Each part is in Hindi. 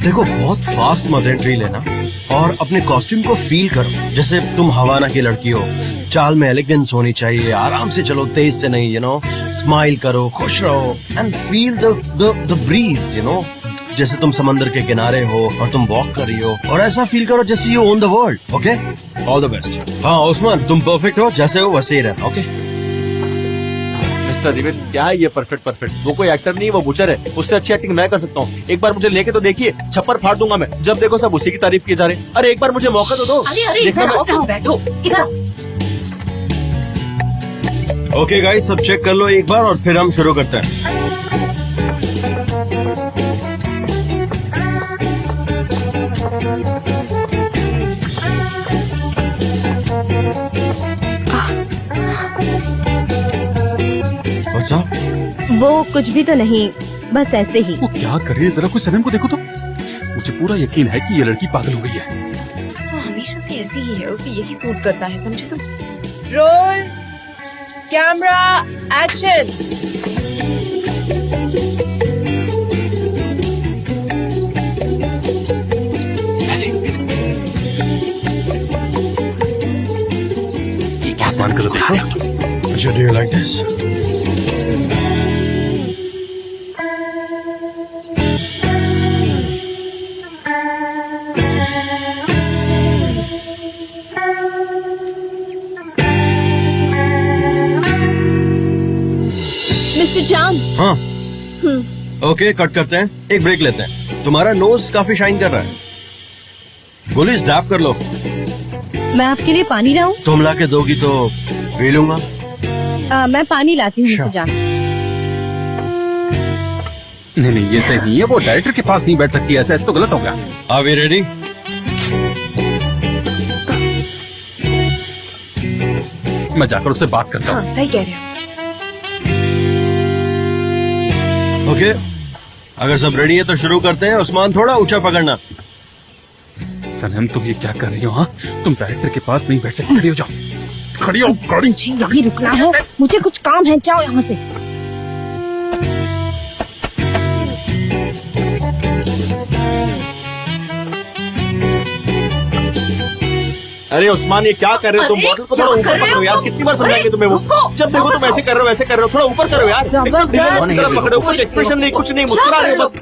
देखो बहुत फास्ट मदर एंट्री लेना और अपने कॉस्ट्यूम को फील करो जैसे तुम हवाना की लड़की हो। चाल में एलिगेंस होनी चाहिए, आराम से चलो, तेज से नहीं, स्माइल करो, खुश रहो एंड फील द ब्रीज, जैसे तुम समंदर के किनारे हो और तुम वॉक कर रही हो, और ऐसा फील करो जैसे you own the world. Okay, all the best. हाँ उस्मान, तुम परफेक्ट हो, जैसे हो वैसे ही रहना। ओके रिवेल, क्या है ये परफेक्ट? वो कोई एक्टर नहीं है, वो बुचर है। उससे अच्छी एक्टिंग मैं कर सकता हूँ। एक बार मुझे लेके तो देखिए, छप्पर फाड़ दूंगा मैं। जब देखो सब उसी की तारीफ की जा रहे। अरे एक बार मुझे मौका तो दो। अरे बैठो इधर। ओके गाइस, सब चेक कर लो एक बार और फिर हम शुरू करते हैं। वो कुछ भी तो नहीं, बस ऐसे ही। वो क्या कर रही है, जरा कुछ सनम को देखो तो। मुझे पूरा यकीन है कि ये लड़की पागल हो गई है। वो हमेशा से ऐसी ही है, उसे यही सूट करता है, समझे तुम? Roll camera action. ये क्या आसमान का देखो। Do you like this? Mister जान। हाँ ओके, कट करते हैं, एक ब्रेक लेते हैं। तुम्हारा नोज काफी शाइन कर रहा है। गोली स्टैप कर लो। मैं आपके लिए पानी लाऊं? तुम ला के दोगी तो पी लूंगा। मैं पानी लाती हूँ मिस्टर जान। नहीं ये सही नहीं है, वो डायरेक्टर के पास नहीं बैठ सकती, ऐसा तो गलत हो गया। Are we ready? मैं जाकर उससे बात करता हूँ। हाँ, सही कह रहे हो। ओके, अगर सब रेडी है तो शुरू करते हैं। उस्मान थोड़ा ऊंचा पकड़ना। सनम तुम ये क्या कर रही हो? हाँ, तुम डायरेक्टर के पास नहीं बैठ सकती, खड़ी हो जाओ। खड़ी हो, खड़ी। यही रुकना है, मुझे कुछ काम है, जाओ यहाँ से। अरे उस्मान, ये क्या कर रहे हो तुम? बॉटल को थोड़ा ऊपर पकड़ो यार, कितनी बार समझाएंगे तुम्हें वो? जब देखो तुम ऐसे कर रहे हो, थोड़ा ऊपर करो यार। पकड़ो, कुछ एक्सप्रेशन नहीं, कुछ नहीं, मुस्कुरा रहे हो बस।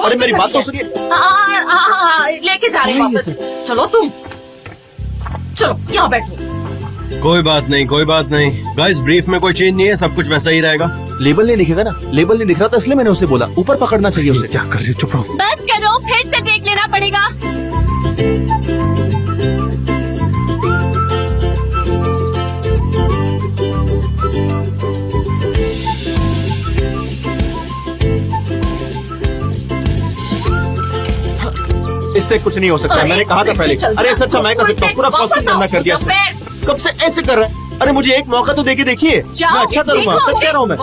अरे मेरी बात तो सुनिए। लेके जा रहे हैं वापस। चलो तुम, चलो यहाँ बैठो। कोई बात नहीं गाइस, ब्रीफ में कोई चेंज नहीं है, सब कुछ वैसा ही रहेगा। लेबल नहीं दिखेगा ना, लेबल नहीं दिख रहा था इसलिए मैंने उसे बोला ऊपर पकड़ना चाहिए उसे। क्या कर रही हो? चुप रहो। बस करो, फिर से टेक लेना पड़ेगा। इससे कुछ नहीं हो सकता, मैंने कहा था पहले। अरे सच्चा मैं कर सकता हूँ, पूरा कॉस्ट्यूम करना कर दिया इसने। कब से ऐसे कर रहा है? अरे मुझे एक मौका तो देके देखिए, मैं अच्छा करूंगा, सच कह रहा हूँ मैं।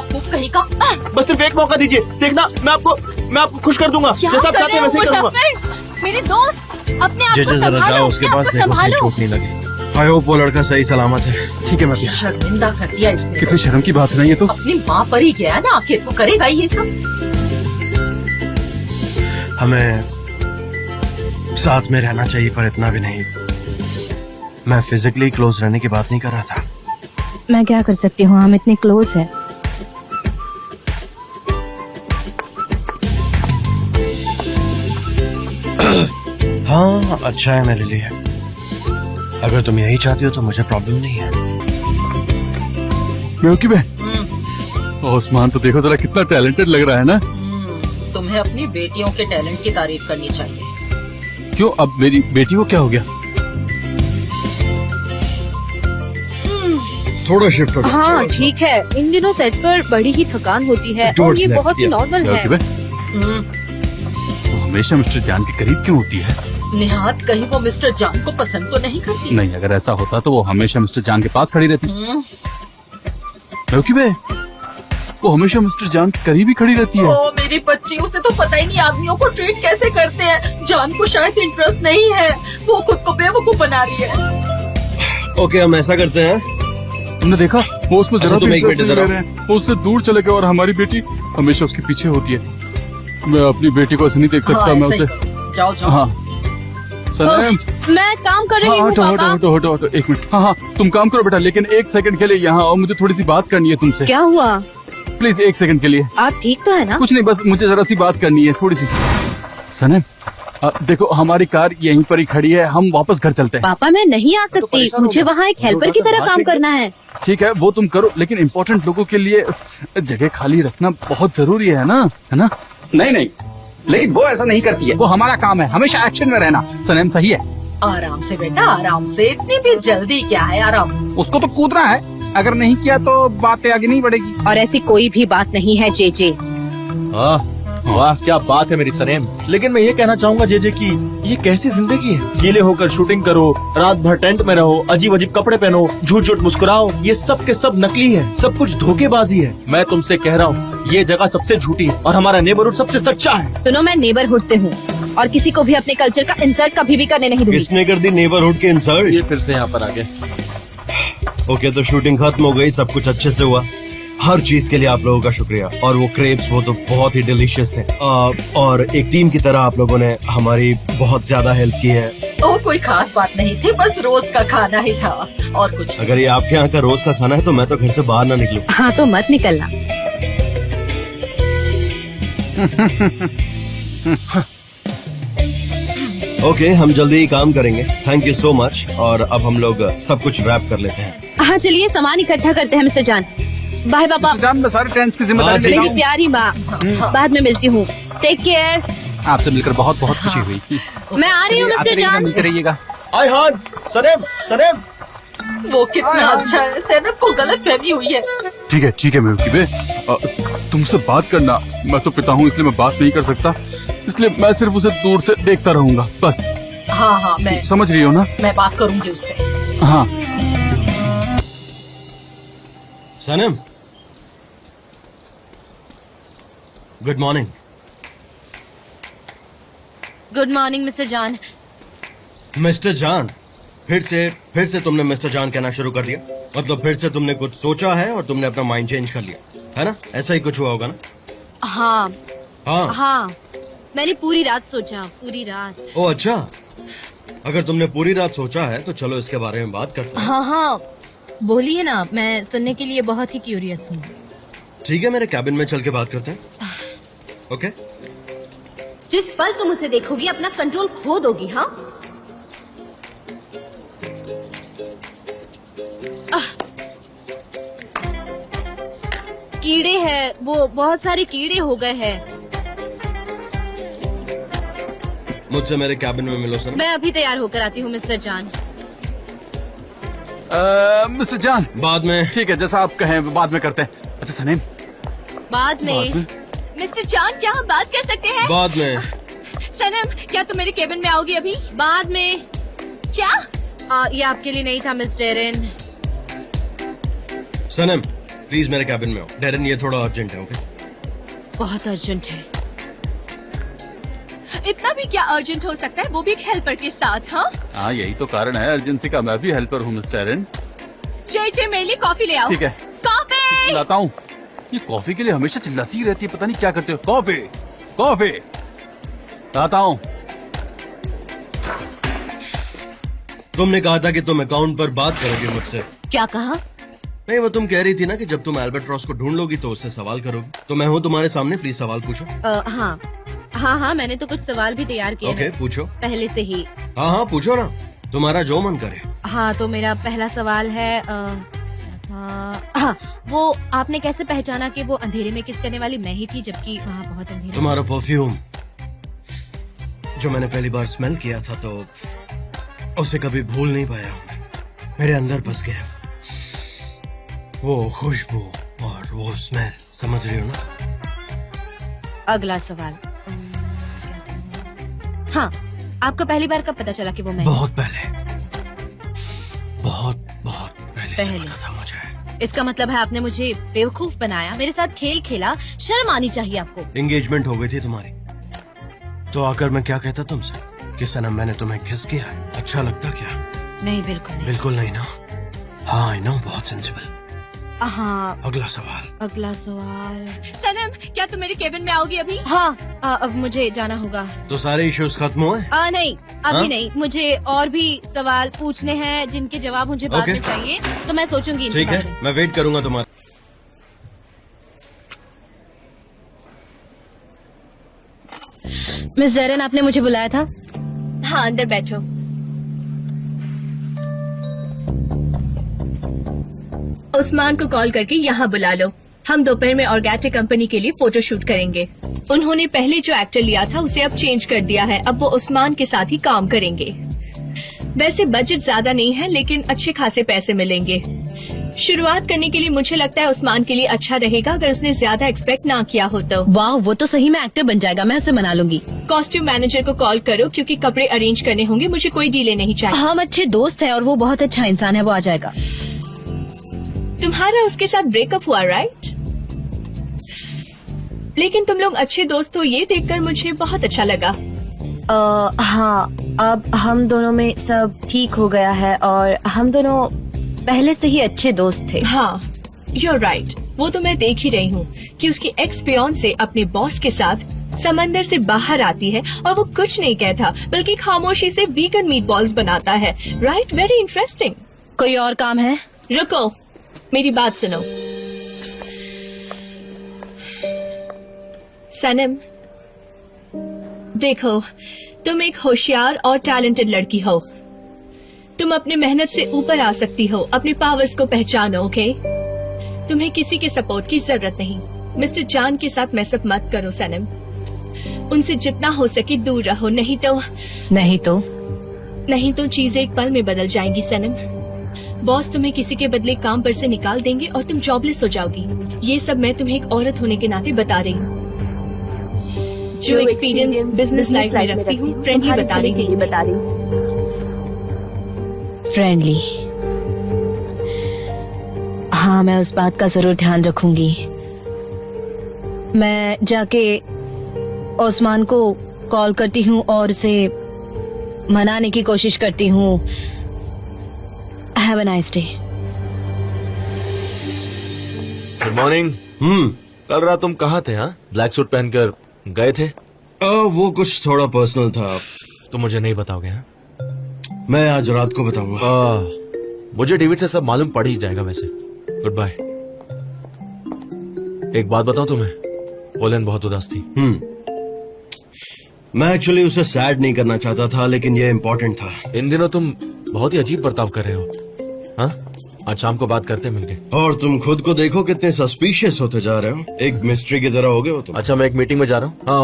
बस सिर्फ एक मौका दीजिए, देखना मैं आपको खुश कर दूंगा, जैसा आप चाहते हैं वैसे ही करूंगा। मेरे दोस्त, अपने आप को जरा जाओ संभालो, उसके अपने पास, आप को देखो कहीं संभालो। चोट नहीं लगी। आई होप वो लड़का सही सलामत है। ठीक है, मैं शर्मिंदा कर दिया इसने। कितनी शर्म की बात है ना ये तो। अपनी माँ पर ही गया ना, आखिर तो करेगा ये सब। हमें साथ में रहना चाहिए, पर इतना भी नहीं। मैं फिजिकली क्लोज रहने की बात नहीं कर रहा था। मैं क्या कर सकती हूँ, हम इतने क्लोज हैं। हाँ अच्छा है मेरे लिए। अगर तुम यही चाहती हो तो मुझे प्रॉब्लम नहीं है। बेवकूफ है। उस्मान तो देखो जरा कितना टैलेंटेड लग रहा है ना। तुम्हें अपनी बेटियों के टैलेंट की तारीफ करनी चाहिए। क्यों, अब मेरी बेटी को क्या हो गया? थोड़ा शिफ्ट हो गया। हाँ ठीक है, इन दिनों सेट पर बड़ी ही थकान होती है और ये बहुत ही नॉर्मल है। वो हमेशा मिस्टर जान के करीब क्यों होती है? निहात कहीं वो मिस्टर जान को पसंद तो नहीं करती? नहीं, अगर ऐसा होता तो वो हमेशा मिस्टर जान के पास खड़ी रहती। बेवकूफ है, वो हमेशा मिस्टर जान के करीब ही खड़ी रहती है। ओ मेरी बच्ची, उसे तो पता ही नहीं आदमियों को ट्रीट कैसे करते हैं। जान को शायद इंटरेस्ट नहीं है, वो खुद को बेवकूफ बना रही है। ओके, हम ऐसा करते हैं। तुमने देखा, वो उसमें जरा तुम भी एक इंटरेस्ट मिनट नहीं इधर ले रहे हैं। वो उससे दूर चले गए और हमारी बेटी हमेशा उसके पीछे होती है। मैं अपनी बेटी को ऐसे नहीं देख सकता। हाँ, मैं ऐसा उसे ही जाओ जाओ। हाँ सनम, मैं काम कर रही हूँ हटो हटो पापा। हटो हटो हटो, एक मिनट। हाँ हाँ तुम काम करो बेटा, लेकिन 1 सेकंड के लिए यहाँ आओ, मुझे थोड़ी सी बात करनी है तुमसे। क्या हुआ? प्लीज 1 सेकंड के लिए। आप ठीक तो है ना? कुछ नहीं, बस मुझे जरा सी बात करनी है थोड़ी सी। सनम देखो, हमारी कार यहीं पर ही खड़ी है, हम वापस घर चलते हैं। पापा मैं नहीं आ सकती, परेशान हो मुझे गया। वहाँ एक हेल्पर की तरह काम करना है। ठीक है वो तुम करो, लेकिन इम्पोर्टेंट लोगों के लिए जगह खाली रखना बहुत जरूरी है ना, है ना? नहीं नहीं, लेकिन वो ऐसा नहीं करती है। वो हमारा काम है, हमेशा एक्शन में रहना। सनम सही है, आराम से बेटा, आराम से। इतनी भी जल्दी क्या है, आराम से। उसको तो कूदना है, अगर नहीं किया तो बातें आगे नहीं बढ़ेगी। और ऐसी कोई भी बात नहीं है जेजे। वाह क्या बात है मेरी सनेम। लेकिन मैं ये कहना चाहूंगा जेजे की ये कैसी जिंदगी है? गीले होकर शूटिंग करो, रात भर टेंट में रहो, अजीब अजीब कपड़े पहनो, झूठ झूठ मुस्कुराओ, ये सब के सब नकली है, सब कुछ धोखेबाजी है। मैं तुमसे कह रहा हूँ ये जगह सबसे झूठी है और हमारा नेबरहुड सबसे सच्चा है। सुनो, मैं नेबरहुड से हूँ और किसी को भी अपने कल्चर का इंसल्ट कभी भी करने नहीं दूंगी। किसने कर दी नेबरहुड के इंसल्ट? ये फिर से यहाँ पर आ गए। ओके तो शूटिंग खत्म हो गई, सब कुछ अच्छे से हुआ। हर चीज के लिए आप लोगों का शुक्रिया। और वो क्रेप्स वो तो बहुत ही डिलीशियस थे। और एक टीम की तरह आप लोगों ने हमारी बहुत ज्यादा हेल्प की है। ओ कोई खास बात नहीं थी, बस रोज का खाना ही था और कुछ। अगर ये आपके यहाँ का रोज का खाना है तो मैं तो घर से बाहर ना निकलूं। हाँ तो मत निकलना। ओके हम जल्दी ही काम करेंगे। Thank you so much. और अब हम लोग सब कुछ रैप कर लेते हैं। हाँ चलिए सामान इकट्ठा करते हैं मिस्टर जान। बाय पापा। जान मैं सारे टेंट्स की जिम्मेदारी हाँ, लेता मेरी हूँ। प्यारी माँ, बाद में मिलती हूँ। Take care. आपसे मिलकर बहुत बहुत खुशी हुई। मैं आ रही हूँ मिस्टर जान। मिलकर रहिएगा। आय हान सनेम सनेम। वो कितना अच्छा है, सैनब को गलत फहमी हुई है। ठीक है मेरे बे, तुमसे बात करना, मैं तो पिता हूँ इसलिए मैं बात नहीं कर सकता, इसलिए मैं सिर्फ उसे दूर से देखता रहूंगा बस। हाँ हाँ मैं समझ रही हो ना? बात करूंगी उससे। हाँ सनम good morning. Good morning mister जान। मिस्टर जान, फिर से तुमने मिस्टर जान कहना शुरू कर दिया। मतलब फिर से तुमने कुछ सोचा है और तुमने अपना माइंड चेंज कर लिया है ना? ऐसा ही कुछ हुआ होगा ना? हाँ हाँ हाँ, मैंने पूरी रात सोचा, पूरी रात। ओ अच्छा, अगर तुमने पूरी रात सोचा है तो चलो इसके बारे में बात करते हैं। हाँ हाँ बोलिए ना, मैं सुनने के लिए बहुत ही क्यूरियस हूँ। ठीक है मेरे कैबिन में चल के बात करते हैं। ओके जिस पल तुम उसे देखोगी अपना कंट्रोल खो दोगी। हाँ कीड़े हैं, वो बहुत सारे कीड़े हो गए हैं। मुझसे मेरे कैबिन में मिलो सर। मैं अभी तैयार होकर आती हूँ मिस्टर जान। मिस्टर जान बाद में। ठीक है, जैसा आप कहें बाद में करते हैं। अच्छा सनीम, बाद में। मिस्टर जान क्या हम बात कर सकते हैं? बाद में। सनम क्या तुम मेरे केबिन में आओगी अभी? बाद में। क्या? ये आपके लिए नहीं था मिस डेरेन। सनम प्लीज मेरे कैबिन में आओ। डेरेन ये थोड़ा अर्जेंट है। ओके बहुत अर्जेंट है। इतना भी क्या अर्जेंट हो सकता है, वो भी एक हेल्पर के साथ। हाँ यही तो कारण है अर्जेंसी का। मैं भी हेल्पर हूँ मिस्टर एरन। जे मेरे लिए कॉफी ले आओ। ठीक है कॉफी लाता हूँ। ये कॉफी के लिए हमेशा चिल्लाती रहती है, पता नहीं क्या करते हो। कॉफी कॉफी लाता हूँ। तुमने कहा था कि तुम अकाउंट पर बात करोगी मुझसे। क्या कहा? नहीं वो तुम कह रही थी ना कि जब तुम एल्बर्ट्रॉस को ढूंढ लोगी तो उससे सवाल करोगी। तो मैं हूँ तुम्हारे सामने, प्लीज सवाल पूछो। हाँ हाँ हाँ मैंने तो कुछ सवाल भी तैयार किए ओके हैं पूछो। पहले से ही। हाँ हाँ पूछो ना, तुम्हारा जो मन करे। हाँ तो मेरा पहला सवाल है हाँ, वो आपने कैसे पहचाना कि वो अंधेरे में किस करने वाली मैं ही थी जबकि वहाँ बहुत अंधेरा? तुम्हारा परफ्यूम जो मैंने पहली बार स्मेल किया था तो उसे कभी भूल नहीं पाया। मेरे अंदर बस गया वो खुशबू और वो स्मेल, समझ रही हो ना? अगला सवाल। हाँ आपको पहली बार कब पता चला कि वो मैं? बहुत पहले, बहुत बहुत पहले से पहले। पता था मुझे। इसका मतलब है आपने मुझे बेवकूफ बनाया, मेरे साथ खेल खेला। शर्म आनी चाहिए आपको। एंगेजमेंट हो गई थी तुम्हारी तो आकर मैं क्या कहता तुमसे कि सनम मैंने तुम्हें किस किया है, अच्छा लगता क्या? नहीं बिल्कुल नहीं। बिल्कुल नहीं ना? हाँ आई नो, बहुत सेंसिबल। हाँ अगला सवाल। अगला सवाल। सनम क्या तुम मेरे केबिन में आओगी अभी? हाँ अब मुझे जाना होगा। तो सारे इश्यूज खत्म हुए? नहीं, अभी हाँ? नहीं। मुझे और भी सवाल पूछने हैं जिनके जवाब मुझे बाद ओके। में चाहिए, तो मैं सोचूंगी इनके ठीक बारे है, में। मैं वेट करूंगा तुम्हारा। मिस जरन, आपने मुझे बुलाया था? हाँ, अंदर बैठो। उस्मान को कॉल करके यहाँ बुला लो। हम दोपहर में ऑर्गेटिक कंपनी के लिए फोटो शूट करेंगे। उन्होंने पहले जो एक्टर लिया था उसे अब चेंज कर दिया है। अब वो उस्मान के साथ ही काम करेंगे। वैसे बजट ज्यादा नहीं है, लेकिन अच्छे खासे पैसे मिलेंगे। शुरुआत करने के लिए मुझे लगता है उस्मान के लिए अच्छा रहेगा अगर उसने ज्यादा एक्सपेक्ट ना किया हो तो। वाह, वो तो सही में एक्टर बन जाएगा, मैं उसे मना लूंगी। कॉस्ट्यूम मैनेजर को कॉल करो क्योंकि कपड़े अरेंज करने होंगे। मुझे कोई डीले नहीं चाहिए। हम अच्छे दोस्त हैं और वो बहुत अच्छा इंसान है, वो आ जाएगा। तुम्हारा उसके साथ ब्रेकअप हुआ, राइट? लेकिन तुम लोग अच्छे दोस्त हो, ये देखकर मुझे बहुत अच्छा लगा। हाँ, अब हम दोनों में सब ठीक हो गया है और हम दोनों पहले से ही अच्छे दोस्त थे। हाँ, you're right। वो तो मैं देख ही रही हूँ कि उसकी एक्स फियांसे अपने बॉस के साथ समंदर से बाहर आती है और वो कुछ नहीं कहता, बल्कि खामोशी से वीगन मीट बॉल्स बनाता है। Right, very interesting. कोई और काम है? रुको, मेरी बात सुनो। सनम, देखो, तुम एक होशियार और टैलेंटेड लड़की हो। तुम अपने मेहनत से ऊपर आ सकती हो। अपने पावर्स को पहचानो, ओके? तुम्हें किसी के सपोर्ट की जरूरत नहीं। मिस्टर जान के साथ मैसअप मत करो सनम। उनसे जितना हो सके दूर रहो, नहीं तो चीजें एक पल में बदल जाएंगी सनम। बॉस तुम्हें किसी के बदले काम पर से निकाल देंगे और तुम जॉबलेस हो जाओगी। ये सब मैं तुम्हें एक औरत होने के नाते बता रही हूँ। जो एक्सपीरियंस बिजनेस लाइफ में रखती हूँ, फ्रेंडली बता रही हूँ। फ्रेंडली? हाँ, मैं उस बात का जरूर ध्यान रखूंगी। मैं जाके ओस्मान को कॉल करती हूँ और उसे मनाने की कोशिश करती हूँ। Have a nice day. Good morning. कल रात तुम कहाँ थे? हाँ, ब्लैक सूट पहनकर गए थे? वो कुछ थोड़ा पर्सनल था। तो मुझे नहीं बताओगे? हाँ, मैं आज रात को बताऊंगा। मुझे डेविड से सब मालूम पड़ ही जाएगा वैसे। Goodbye. एक बात बताऊं तुम्हें, पोलैंड बहुत उदास थी। मैं एक्चुअली उसे सैड नहीं करना चाहता था, लेकिन ये इम्पोर्टेंट था। इन दिनों तुम बहुत ही अजीब बर्ताव कर रहे हो। हाँ, आज शाम को बात करते हैं मिलके। और तुम खुद को देखो कितने सस्पिशियस होते जा रहे हो। एक मिस्ट्री की तरह हो गए हो तुम। अच्छा, मैं एक मीटिंग में जा रहा हूँ। हाँ,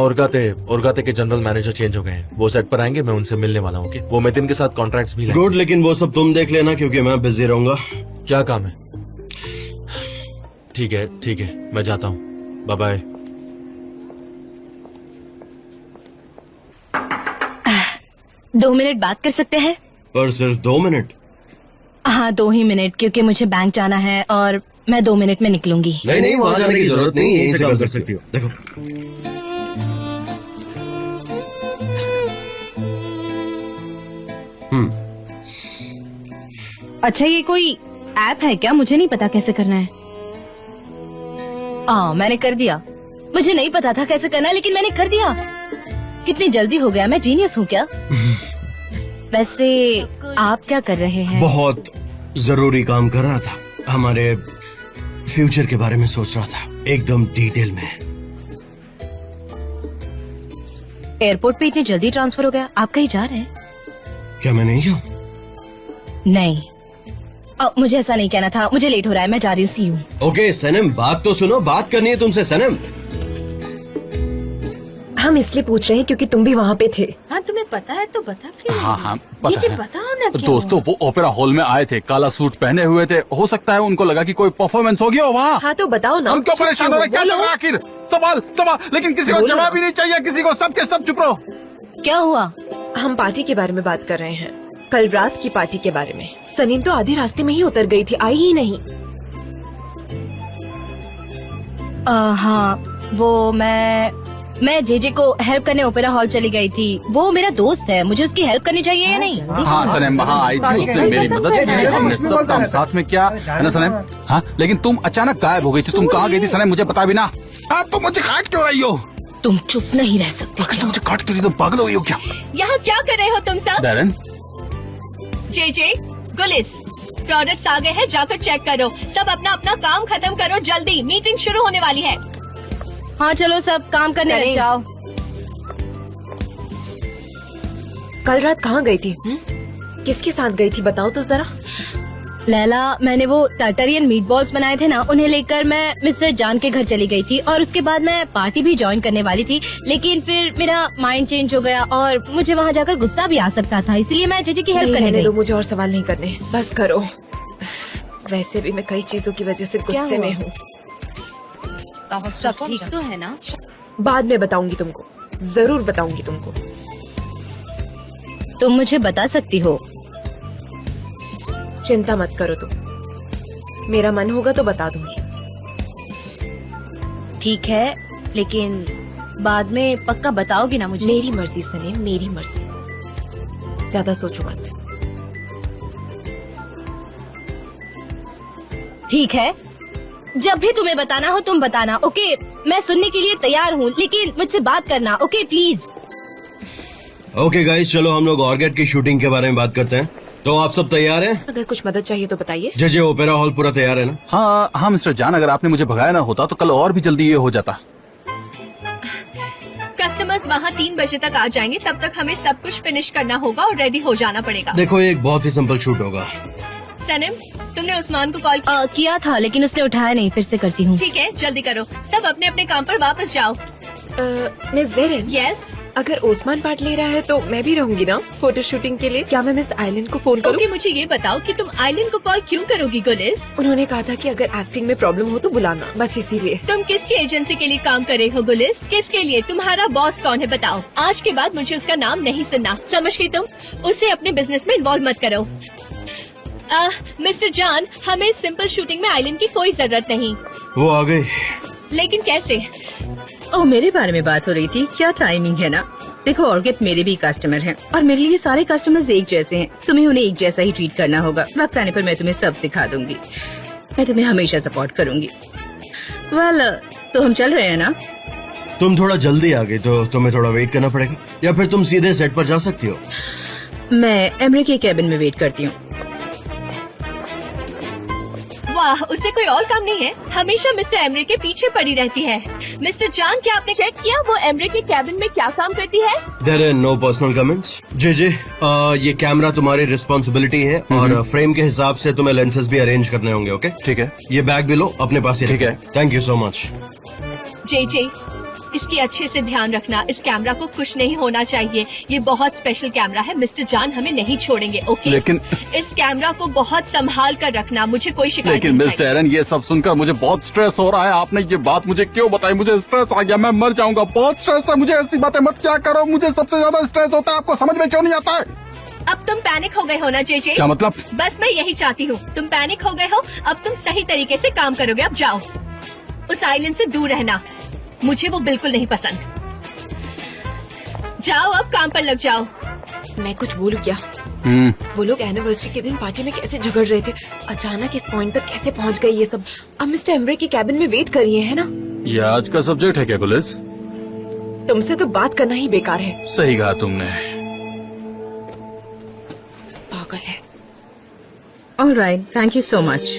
ओरगाते के जनरल मैनेजर चेंज हो गए हैं। वो सेट पर आएंगे, मैं उनसे मिलने वाला हूँ। वो मेतिन के साथ कॉन्ट्रैक्ट्स भी गुड, लेकिन वो सब तुम देख लेना क्योंकि मैं बिजी रहूंगा। क्या काम है? ठीक है, मैं जाता हूँ। Bye bye. दो मिनट बात कर सकते हैं? पर सिर्फ 2 मिनट? हाँ, 2 ही मिनट, क्योंकि मुझे बैंक जाना है और मैं 2 मिनट में निकलूंगी। नहीं, वहाँ जाने की जरूरत नहीं, यहीं से कर सकती हो। देखो, अच्छा, ये कोई ऐप है क्या? मुझे नहीं पता कैसे करना है। मैंने कर दिया। मुझे नहीं पता था कैसे करना है, लेकिन मैंने कर दिया। कितनी जल्दी हो गया, मैं जीनियस हूँ क्या? वैसे आप क्या कर रहे हैं? बहुत जरूरी काम कर रहा था। हमारे फ्यूचर के बारे में सोच रहा था, एकदम डिटेल में। एयरपोर्ट पे इतनी जल्दी ट्रांसफर हो गया? आप कहीं जा रहे हैं? क्या मैं नहीं हूँ? नहीं, मुझे ऐसा नहीं कहना था। मुझे लेट हो रहा है, मैं जा रही हूँ। सी यू। ओके सनम, बात तो सुनो, बात करनी है तुमसे। सनम, हम इसलिए पूछ रहे हैं क्योंकि तुम भी वहाँ पे थे। हाँ, तुम्हें पता है तो बता क्यों? हाँ, पता है। बताओ ना क्यों? दोस्तों, वो ओपेरा हॉल में आए थे, काला सूट पहने हुए थे। हो सकता है उनको लगा कि कोई परफॉर्मेंस हो गया हो वहाँ। हाँ, तो बताओ ना। हम क्यों परेशान हो रहे? क्या चल रहा है आखिर? सवाल, लेकिन किसी को जवाब ही नहीं चाहिए। किसी को, सबके सब चुप रहो। क्या हुआ? हम पार्टी के बारे में बात कर रहे हैं, कल रात की पार्टी के बारे में। सनीम तो आधे रास्ते में ही उतर गई थी, आई ही नहीं। हाँ, वो मैं जेजे को हेल्प करने ओपेरा हॉल चली गई थी। वो मेरा दोस्त है, मुझे उसकी हेल्प करनी चाहिए या नहीं? हाँ सनम, वहाँ आई थी, उसने मेरी मदद की, हमने सब काम साथ में किया, है ना सनम? हाँ, लेकिन तुम अचानक गायब हो गई थी। तुम कहाँ गई थी सनम? मुझे पता भी ना। हाँ, तुम मुझे काट क्यों रही हो? तुम चुप नहीं रह सकते अगर क्या? तुम मुझे काट के तुम पागल हो गई हो क्या? यहाँ क्या कर रहे हो तुम सब? डैरेन, जे गुलिस, प्रोडक्ट्स आ गए हैं, जाकर चेक करो। सब अपना अपना काम खत्म करो जल्दी, मीटिंग शुरू होने वाली है। हाँ चलो सब काम करने लग जाओ। कल रात कहाँ गई थी? किसके साथ गई थी बताओ तो जरा। लैला, मैंने वो टार्टरियन मीट बॉल्स बनाए थे ना, उन्हें लेकर मैं मिस्टर जान के घर चली गई थी और उसके बाद मैं पार्टी भी ज्वाइन करने वाली थी, लेकिन फिर मेरा माइंड चेंज हो गया और मुझे वहाँ जाकर गुस्सा भी आ सकता था, इसलिए मैं जीजी की हेल्प करने नहीं गई। दो, मुझे और सवाल नहीं करने, बस करो। वैसे भी मैं कई चीजों की वजह से गुस्से में हूँ। सब ठीक तो है ना? बाद में बताऊंगी तुमको, जरूर बताऊंगी तुमको। तुम मुझे बता सकती हो। चिंता मत करो तुम, मेरा मन होगा तो बता दूंगी। ठीक है, लेकिन बाद में पक्का बताओगी ना मुझे? मेरी मर्जी सनीम, मेरी मर्जी, ज्यादा सोचो मत। ठीक है, जब भी तुम्हें बताना हो तुम बताना, ओके? मैं सुनने के लिए तैयार हूँ, लेकिन मुझसे बात करना, ओके प्लीज? ओके गाइस, चलो हम लोग ऑर्गेट की शूटिंग के बारे में बात करते हैं। तो आप सब तैयार हैं? अगर कुछ मदद चाहिए तो बताइए। जे ओपेरा हॉल पूरा तैयार है ना? हाँ हाँ मिस्टर जान, अगर आपने मुझे भगाया ना होता तो कल और भी जल्दी ये हो जाता। कस्टमर्स वहाँ 3 बजे तक आ जाएंगे, तब तक हमें सब कुछ फिनिश करना होगा और रेडी हो जाना पड़ेगा। देखो, ये एक बहुत ही सिंपल शूट होगा। सनम, तुमने उस्मान को कॉल किया था, लेकिन उसने उठाया नहीं, फिर से करती हूँ। ठीक है, जल्दी करो, सब अपने अपने काम पर वापस जाओ। मिस देरेन, यस, अगर ओस्मान पार्ट ले रहा है तो मैं भी रहूंगी ना फोटो शूटिंग के लिए। क्या मैं मिस आइलैंड को फोन करूं? ओके, मुझे ये बताओ कि तुम आइलैंड को कॉल क्यों करोगी गुलिस? उन्होंने कहा था कि अगर एक्टिंग में प्रॉब्लम हो तो बुलाना, बस इसीलिए। तुम किसकी एजेंसी के लिए काम कर रहे हो गुलिस? किसके लिए? तुम्हारा बॉस कौन है बताओ? आज के बाद मुझे उसका नाम नहीं सुनना, समझ गई तुम? उसे अपने बिजनेस में इन्वॉल्व मत करो। मिस्टर जान, हमें सिंपल शूटिंग में आइलैंड की कोई जरूरत नहीं। वो आ गई। लेकिन कैसे? ओह, मेरे बारे में बात हो रही थी, क्या टाइमिंग है ना। देखो ऑर्गेट मेरे भी कस्टमर हैं और मेरे लिए सारे कस्टमर्स एक जैसे हैं। तुम्हें उन्हें एक जैसा ही ट्रीट करना होगा। वक्त आने पर मैं तुम्हें सब सिखा दूंगी। मैं तुम्हें हमेशा सपोर्ट करूंगी। वेल, तो हम चल रहे हैं ना? तुम थोड़ा जल्दी आ गई तो तुम्हें थोड़ा वेट करना पड़ेगा, या फिर तुम सीधे सेट पर जा सकती हो। मैं एमरे के कैबिन में वेट करती हूँ। वाह, उसे कोई और काम नहीं है, हमेशा मिस्टर एमरे के पीछे पड़ी रहती है। मिस्टर जान, क्या आपने चेक किया वो एमरे के कैबिन में क्या काम करती है? There are no personal comments. J ये कैमरा तुम्हारी रिस्पॉन्सिबिलिटी है और फ्रेम के हिसाब से तुम्हें लेंसेज भी अरेंज करने होंगे। ओके, ठीक है। ये बैग भी लो, अपने पास ही ठीक है। Thank you so much. J इसकी अच्छे से ध्यान रखना, इस कैमरा को कुछ नहीं होना चाहिए। ये बहुत स्पेशल कैमरा है, मिस्टर जान हमें नहीं छोड़ेंगे, ओके? लेकिन इस कैमरा को बहुत संभाल कर रखना, मुझे कोई शिकायत लेकिन नहीं मिस्टर चाहिए। एरन, ये सब सुनकर मुझे बहुत स्ट्रेस हो रहा है। आपने ये बात मुझे क्यों बताई? मुझे स्ट्रेस आ गया, मैं मर जाऊंगा। बहुत स्ट्रेस है मुझे, ऐसी बातें मत क्या करो। मुझे सबसे ज्यादा स्ट्रेस होता है, आपको समझ में क्यों नहीं आता है? अब तुम पैनिक हो गए हो ना जे? क्या मतलब? बस मैं यही चाहती हूँ, तुम पैनिक हो गए हो, अब तुम सही तरीके से काम करोगे। अब जाओ, उस आइलैंड से दूर रहना, मुझे वो बिल्कुल नहीं पसंद। जाओ, अब काम पर लग जाओ। मैं कुछ बोलूं क्या? वो लोग एनिवर्सरी के दिन पार्टी में कैसे झगड़ रहे थे, अचानक इस पॉइंट तक कैसे पहुंच गए ये सब। अब मिस्टर एमरे के कैबिन में वेट करिए, है ना? ये आज का सब्जेक्ट है क्या गुलिस? तुमसे तो बात करना ही बेकार है। सही कहा तुमने। पागल है। Alright, thank you so much.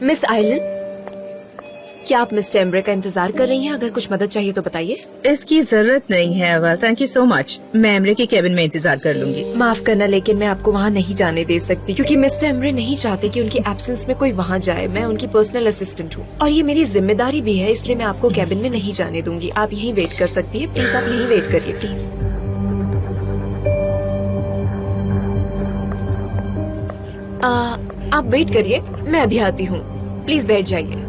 Miss island, क्या आप मिस्टर एमरे का इंतजार कर रही हैं? अगर कुछ मदद चाहिए तो बताइए। इसकी जरूरत नहीं है। Well, thank you so much. मैं एमरे के कैबिन में इंतजार कर लूंगी। माफ करना, लेकिन मैं आपको वहाँ नहीं जाने दे सकती, क्योंकि मिस्टर एमरे नहीं चाहते कि उनकी एब्सेंस में कोई वहाँ जाए। मैं उनकी पर्सनल असिस्टेंट हूँ और ये मेरी जिम्मेदारी भी है, इसलिए मैं आपको कैबिन में नहीं जाने दूंगी। आप यहीं वेट कर सकती है, प्लीज आप यहीं वेट करिए, प्लीज। आप वेट करिए, मैं अभी आती हूँ। प्लीज बैठ जाइए।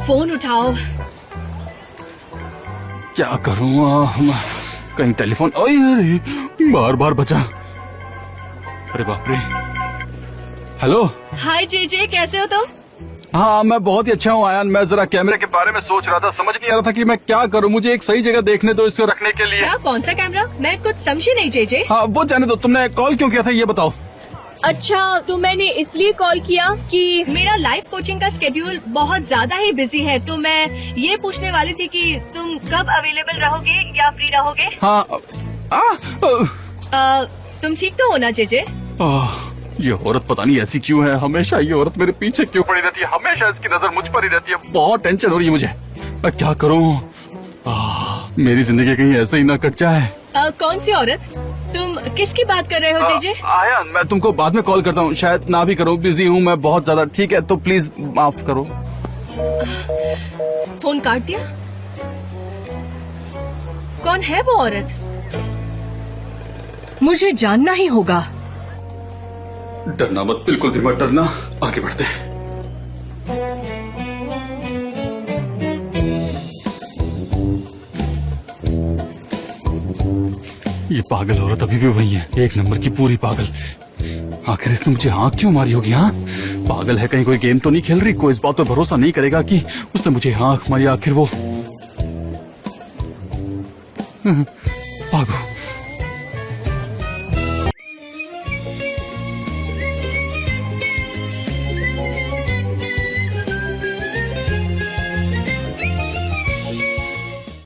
फोन उठाओ। क्या करूँ? कहीं टेलीफोन अरे बार बार बचा। अरे बाप रे। हेलो। हाय जेजे, कैसे हो तुम? हाँ मैं बहुत ही अच्छा हूँ आयान। मैं जरा कैमरे के बारे में सोच रहा था, समझ नहीं आ रहा था कि मैं क्या करूँ। मुझे एक सही जगह देखने दो इसको रखने के लिए। क्या? कौन सा कैमरा? मैं कुछ समझी नहीं जेजे। हाँ वो जाने दो, तुमने कॉल क्यों किया था ये बताओ। अच्छा, तो मैंने इसलिए कॉल किया कि मेरा लाइफ कोचिंग का स्केड्यूल बहुत ज्यादा ही बिजी है, तो मैं ये पूछने वाली थी कि तुम कब अवेलेबल रहोगे या फ्री रहोगे? हाँ तुम ठीक तो हो ना जेजे? ये औरत पता नहीं ऐसी क्यों है, हमेशा ये औरत मेरे पीछे क्यों पड़ी रहती है, हमेशा इसकी नजर मुझ पर ही रहती है। बहुत टेंशन हो रही है मुझे, मैं क्या करूँ। मेरी जिंदगी कहीं ऐसे ही ना कट जाए। कौन सी औरत? तुम किसकी बात कर रहे हो जेजे? आयान मैं तुमको बाद में कॉल करता हूँ, शायद ना भी करूँ, बिजी हूँ मैं बहुत ज्यादा। ठीक है तो प्लीज माफ करो। फोन काट दिया। कौन है वो औरत? मुझे जानना ही होगा। डरना मत, बिल्कुल भी मत डरना, आगे बढ़ते। ये पागल औरत अभी भी वही है, एक नंबर की पूरी पागल। आखिर इसने मुझे आंख क्यों मारी होगी? हाँ पागल है, कहीं कोई गेम तो नहीं खेल रही। कोई इस बात पर भरोसा नहीं करेगा कि उसने मुझे आंख मारी। आखिर वो भागो।